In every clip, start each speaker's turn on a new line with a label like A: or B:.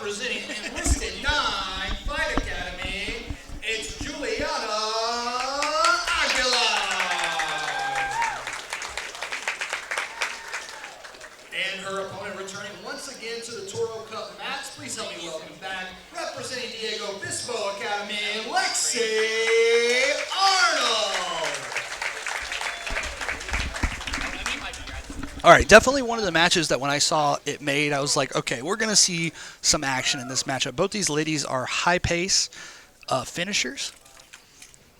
A: representing Enlisted 9 Fight Academy, it's Julianna Aguilar. And her opponent returning once again to the Toro Cup match. Please help me welcome back, representing Diego Bispo Academy, Lexi Arnold.
B: All right, definitely one of the matches that when I saw it made, I was like, okay, we're going to see some action in this matchup. Both these ladies are high-pace finishers.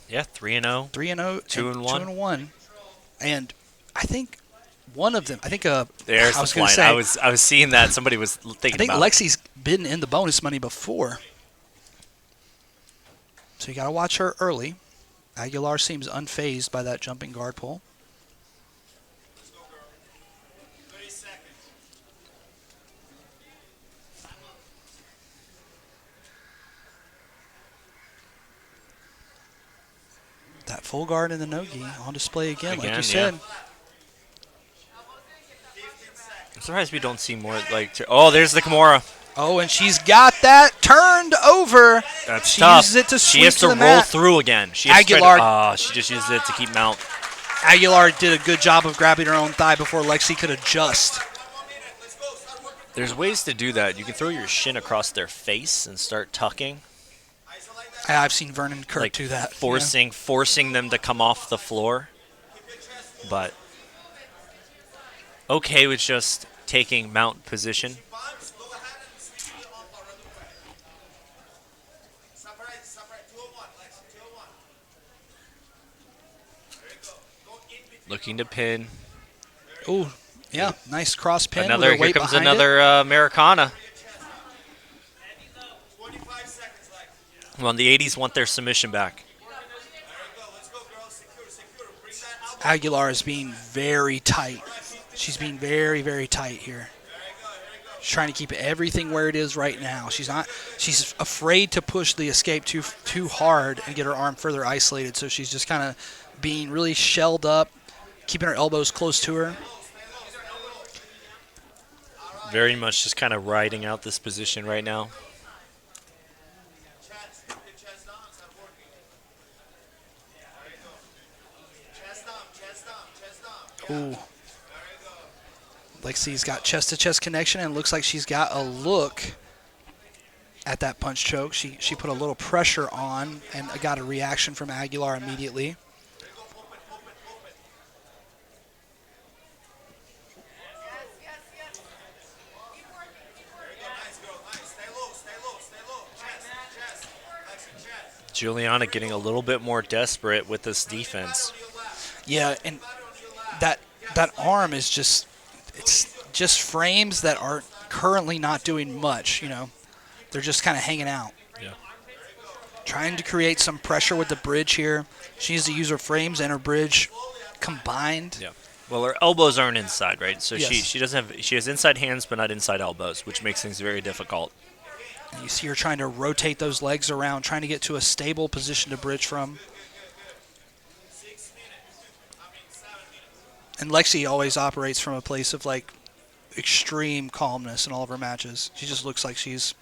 C: Yeah, 3-0.
B: 3-0.
C: 2-1.
B: 2-1. And I think one of them, I think
C: There's
B: I was
C: the
B: going to
C: line.
B: say,
C: I was seeing that. Somebody was thinking about
B: I think Lexi's been in the bonus money before. So you got to watch her early. Aguilar seems unfazed by that jumping guard pull. That full guard and the no-gi on display again, like you said.
C: Yeah. I'm surprised we don't see more. Oh, there's the Kimura.
B: Oh, and she's got that turned over.
C: That's
B: she
C: tough.
B: uses it to sweep
C: she has to
B: the
C: roll
B: mat.
C: through again.
B: Aguilar.
C: She just uses it to keep mount.
B: Aguilar did a good job of grabbing her own thigh before Lexi could adjust.
C: There's ways to do that. You can throw your shin across their face and start tucking.
B: I've seen Vernon Kirk do that.
C: Forcing them to come off the floor. But okay with just taking mount position. Looking to pin.
B: Ooh, yeah, nice cross pin.
C: Another.
B: With her weight
C: Here comes
B: behind
C: another Americana. Well, the 80s want their submission back.
B: Aguilar is being very tight. She's being very, very tight here. She's trying to keep everything where it is right now. She's afraid to push the escape too hard and get her arm further isolated. So she's just kind of being really shelled up, keeping her elbows close to her.
C: Very much just kind of riding out this position right now.
B: Ooh. Lexi's got chest-to-chest connection and looks like she's got a look at that punch choke. She put a little pressure on and got a reaction from Aguilar immediately.
C: Julianna getting a little bit more desperate with this defense.
B: Yeah, and that arm is just frames that are currently not doing much, you know. They're just kind of hanging out.
C: Yeah.
B: Trying to create some pressure with the bridge here. She needs to use her frames and her bridge combined.
C: Yeah. Well, her elbows aren't inside, right? So
B: yes.
C: she has inside hands but not inside elbows, which makes things very difficult.
B: And you see her trying to rotate those legs around, trying to get to a stable position to bridge from. And Lexi always operates from a place of like extreme calmness in all of her matches. She just looks like she's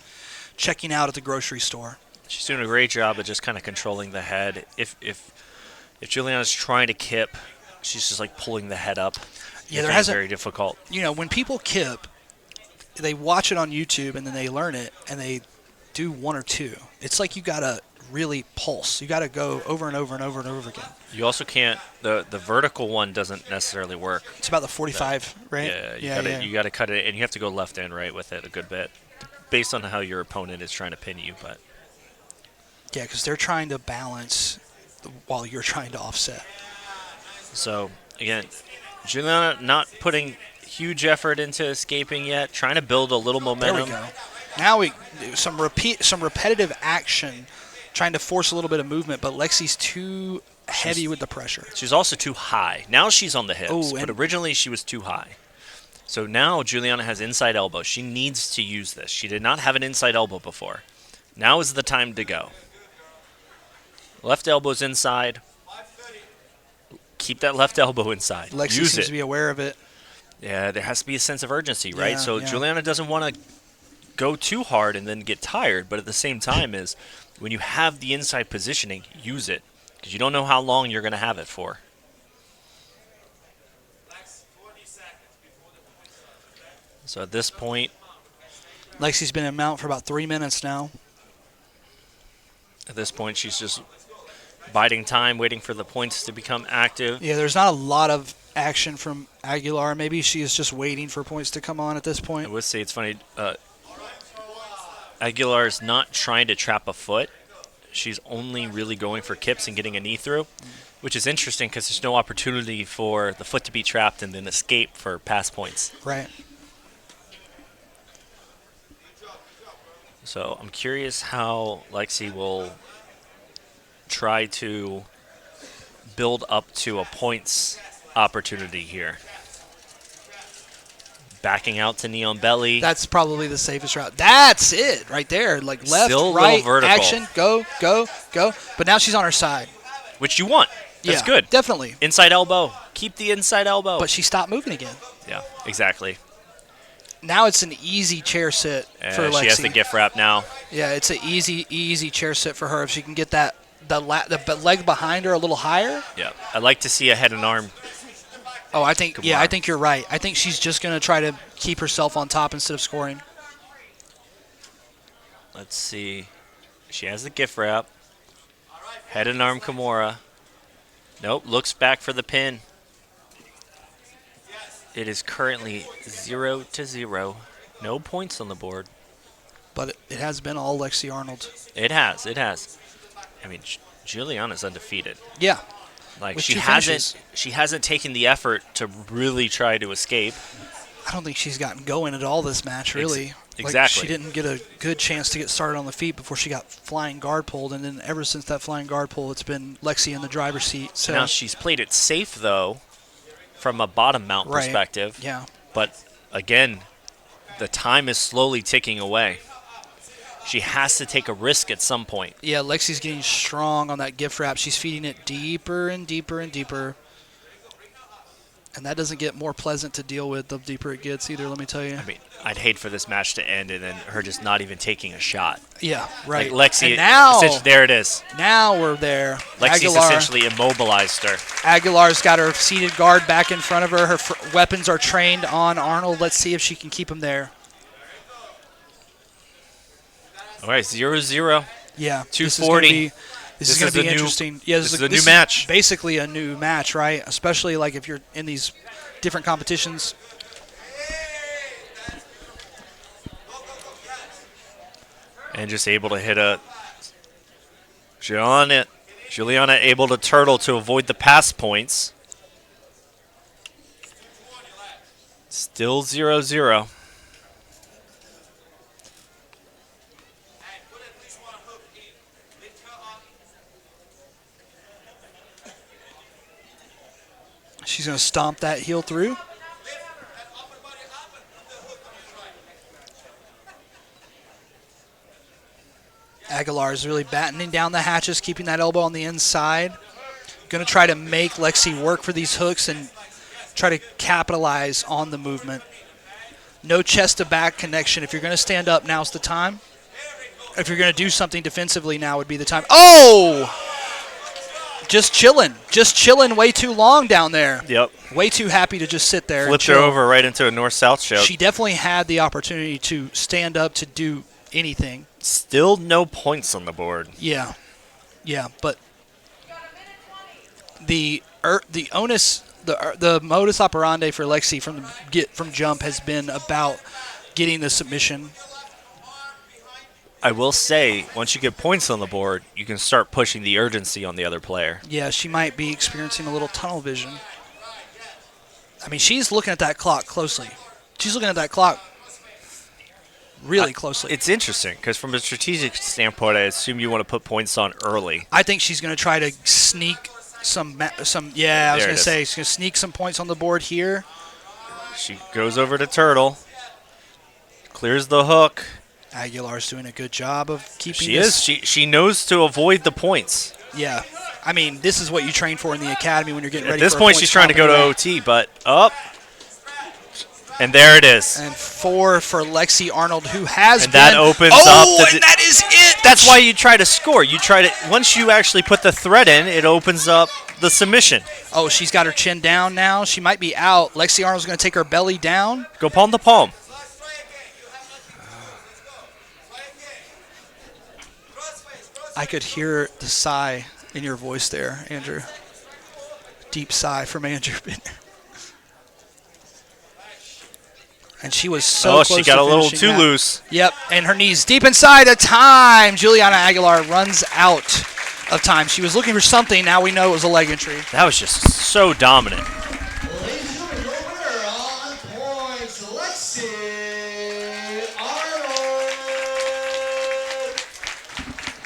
B: checking out at the grocery store.
C: She's doing a great job at just kind of controlling the head. If Julianna's trying to kip, she's just like pulling the head up.
B: Yeah, there hasn't.
C: Very difficult.
B: You know, when people kip, they watch it on YouTube and then they learn it and they do one or two. It's like you gotta really pulse. You gotta go over and over and over and over again.
C: You also can't. The vertical one doesn't necessarily work.
B: It's about the 45, right?
C: Yeah, you gotta cut it, and you have to go left and right with it a good bit, based on how your opponent is trying to pin you. But
B: yeah, because they're trying to balance while you're trying to offset.
C: So again, Julianna not putting huge effort into escaping yet, trying to build a little momentum.
B: There we go. Now some repetitive action, trying to force a little bit of movement, but Lexi's too heavy with the pressure.
C: She's also too high. Now she's on the hips,
B: Oh,
C: but originally she was too high. So now Julianna has inside elbow. She needs to use this. She did not have an inside elbow before. Now is the time to go. Left elbow's inside. Keep that left elbow inside.
B: Lexi
C: Use
B: seems
C: it.
B: to be aware of it.
C: Yeah, there has to be a sense of urgency, right?
B: Yeah,
C: so
B: yeah.
C: Julianna doesn't want to go too hard and then get tired, but at the same time is when you have the inside positioning, use it because you don't know how long you're going to have it for. So at this point,
B: Lexi's been in mount for about 3 minutes now.
C: At this point, she's just biding time, waiting for the points to become active.
B: Yeah, there's not a lot of action from Aguilar. Maybe she is just waiting for points to come on at this point.
C: I would say it's funny. Aguilar is not trying to trap a foot. She's only really going for kips and getting a knee through, which is interesting because there's no opportunity for the foot to be trapped and then escape for pass points.
B: Right.
C: So I'm curious how Lexi will try to build up to a points opportunity here. Backing out to knee on belly.
B: That's probably the safest route. That's it right there. Like left,
C: Still
B: right,
C: vertical.
B: action, go, go, go. But now she's on her side.
C: Which you want. That's
B: Yeah,
C: good.
B: Definitely.
C: Inside elbow. Keep the inside elbow.
B: But she stopped moving again.
C: Yeah, exactly.
B: Now it's an easy chair sit for Lexi.
C: She has the gift wrap now.
B: Yeah, it's an easy chair sit for her if she can get that the leg behind her a little higher.
C: Yeah, I'd like to see a head and arm.
B: Oh, I think you're right. I think she's just going to try to keep herself on top instead of scoring.
C: Let's see. She has the gift wrap. Head and arm Kimura. Nope, looks back for the pin. It is currently 0-0. No points on the board.
B: But it has been all Lexi Arnold.
C: It has. I mean, Julianna's undefeated.
B: Yeah.
C: Like
B: With
C: she
B: two
C: hasn't taken the effort to really try to escape.
B: I don't think she's gotten going at all this match, really.
C: Exactly.
B: Like, she didn't get a good chance to get started on the feet before she got flying guard pulled, and then ever since that flying guard pull, it's been Lexi in the driver's seat. So
C: Now she's played it safe though, from a bottom mount
B: Right.
C: perspective.
B: Yeah.
C: But again, the time is slowly ticking away. She has to take a risk at some point.
B: Yeah, Lexi's getting strong on that gift wrap. She's feeding it deeper and deeper and deeper. And that doesn't get more pleasant to deal with the deeper it gets either, let me tell you.
C: I mean, I'd hate for this match to end and then her just not even taking a shot.
B: Yeah, right.
C: Like Lexi,
B: and now,
C: there it is.
B: Now we're there.
C: Lexi's essentially immobilized her.
B: Aguilar's got her seated guard back in front of her. Her weapons are trained on Arnold. Let's see if she can keep them there.
C: All right, 0-0.
B: Yeah.
C: 240.
B: This is going to be interesting. Yeah,
C: this is a new match.
B: Basically a new match, right? Especially like if you're in these different competitions.
C: And just able to hit a Julianna able to turtle to avoid the pass points. Still 0-0.
B: She's going to stomp that heel through. Aguilar is really battening down the hatches, keeping that elbow on the inside. Going to try to make Lexi work for these hooks and try to capitalize on the movement. No chest to back connection. If you're going to stand up, now's the time. If you're going to do something defensively, now would be the time. Oh! Just chilling way too long down there.
C: Yep.
B: Way too happy to just sit there.
C: Flipped her over right into a north-south choke.
B: She definitely had the opportunity to stand up to do anything.
C: Still no points on the board.
B: Yeah, but the modus operandi for Lexi from jump has been about getting the submission.
C: I will say, once you get points on the board, you can start pushing the urgency on the other player.
B: Yeah, she might be experiencing a little tunnel vision. I mean, she's looking at that clock closely. She's looking at that clock really closely.
C: It's interesting, because from a strategic standpoint, I assume you want to put points on early.
B: I think she's going to try to sneak some. I was going to say, she's going to sneak some points on the board here.
C: She goes over to Turtle. Clears the hook.
B: Aguilar's doing a good job of keeping
C: She knows to avoid the points.
B: Yeah. I mean, this is what you train for in the academy when you're getting ready for
C: At this point, she's trying to go to OT, but up. And there it is.
B: And 4 for Lexi Arnold, who has
C: And that opens up.
B: Oh, and that is it.
C: That's why you try to score. You try to once you actually put the thread in, it opens up the submission.
B: Oh, she's got her chin down now. She might be out. Lexi Arnold's going to take her belly down.
C: Go palm to palm.
B: I could hear the sigh in your voice there, Andrew. Deep sigh from Andrew. And she was so close.
C: She got a little
B: finishing
C: too
B: that.
C: loose.
B: Yep, and her knees deep inside. A time. Julianna Aguilar runs out of time. She was looking for something. Now we know it was a leg entry.
C: That was just so dominant.